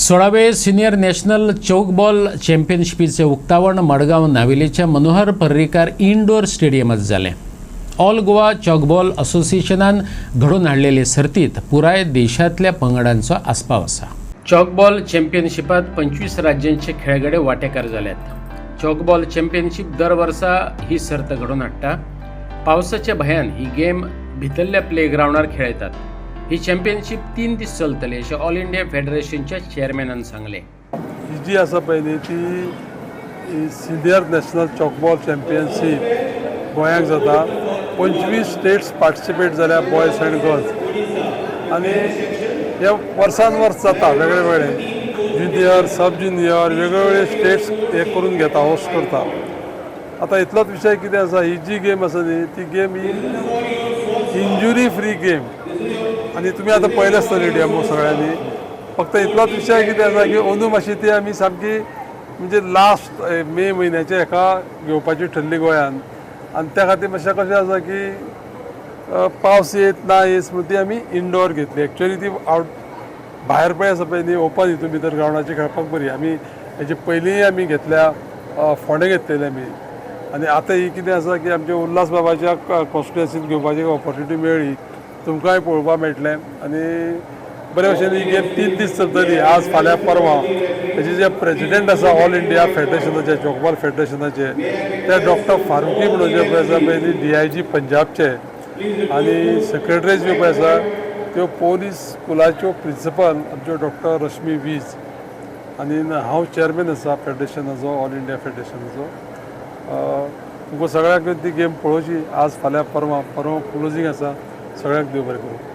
16वे senior national चौकबॉल चॅम्पियनशिपीचे उक्तावण Madgaon नावेलीच्या Manohar Parrikar indoor स्टेडियमात जालें। All Goa चॉकबॉल असोसिएशनान घडोवन हाडलेले सर्तीत पुराय देशांतल्या पंगडांचो आस्पाव आसा। चॉकबॉल चॅम्पियनशिपात 25 राज्यांचे खेळगडे वांटेकार जाल्यात। चॉकबॉल चॅम्पियनशिप दर वर्सा ही सर्त घडोवन हाडटा। पावसाच्या भयान ही गेम भितरल्या प्लेग्राउंडार खेळयतात। ही चॅम्पियनशिप 3 दीस चलतली अशें ऑल इंडिया फेडरेशनच्या चेअरमॅनान सांगलें। ही जी आसा पळय न्ही ती सिनियर नॅशनल चॉकबॉल चॅम्पियनशीप गोंयांत जाता। 25 स्टेट्स पार्टिसिपेट जाल्या, बॉयज एंड गर्ल्स, आनी हे वर्सान वर्स जाता वेगळे वेगळे ज्युनियर सब ज्युनियर वेगवेगळे स्टेट्स हे करून घेता, होस्ट करता। आता इतलोच विशय कितें आसा, ही जी गेम आसा न्ही ती गेम ही इंजुरी फ्री गेम, आनी तुमी आतां पळयलें आसता स्टेडियम सगळ्यांनी। फक्त इतलोच विशय कितें आसा की अंदू मातशी ती आमी सामकी म्हणजे लास्ट मे म्हयन्याच्या हेका घेवपाची ठरली गोंयान, आनी त्या खातीर मातशें कशें आसा की पावस येत ना येत म्हणून ती आमी इंडोर घेतली। एक्चुअली ती आउट भायर पळय आसा पळय न्ही ओपन हितून भितर ग्राउंडाचेर खेळपाक बरी। आमी हेजे पयलींय आमी घेतल्या, फोंडे घेतलेले आमी, आनी आतां ही कितें आसा की आमच्या उल्हास बाबाच्या कॉन्स्टिट्युएन्सीन घेवपाची ऑपॉर्च्युनिटी मेळ्ळी, तुमकांय पळोवपाक मेळटलें। आनी बरे भशेन ही गेम 3 दीस चलतली, आज फाल्यां परवां। हेजे जे प्रेसिडेंट आसा ऑल इंडिया फेडरेशनाचे चॉकबॉल फेडरेशनाचे ते डॉक्टर फारुकी म्हणून जे पळय आसा पळय ती DIG पंजाबचे, आनी सेक्रेटरी ज्यो पळय आसा त्यो पोलीस स्कुलाच्यो प्रिंसिपल आमच्यो डॉक्टर रश्मी वीज, आनी हांव चेअरमॅन आसा फेडरेशनाचो, ऑल इंडिया फेडरेशनाचो। तुमकां सगळ्यांक ती गेम पळोवची आज फाल्यां परवां क्लोजींग आसा। सगळ्यांक देव बरें करूं।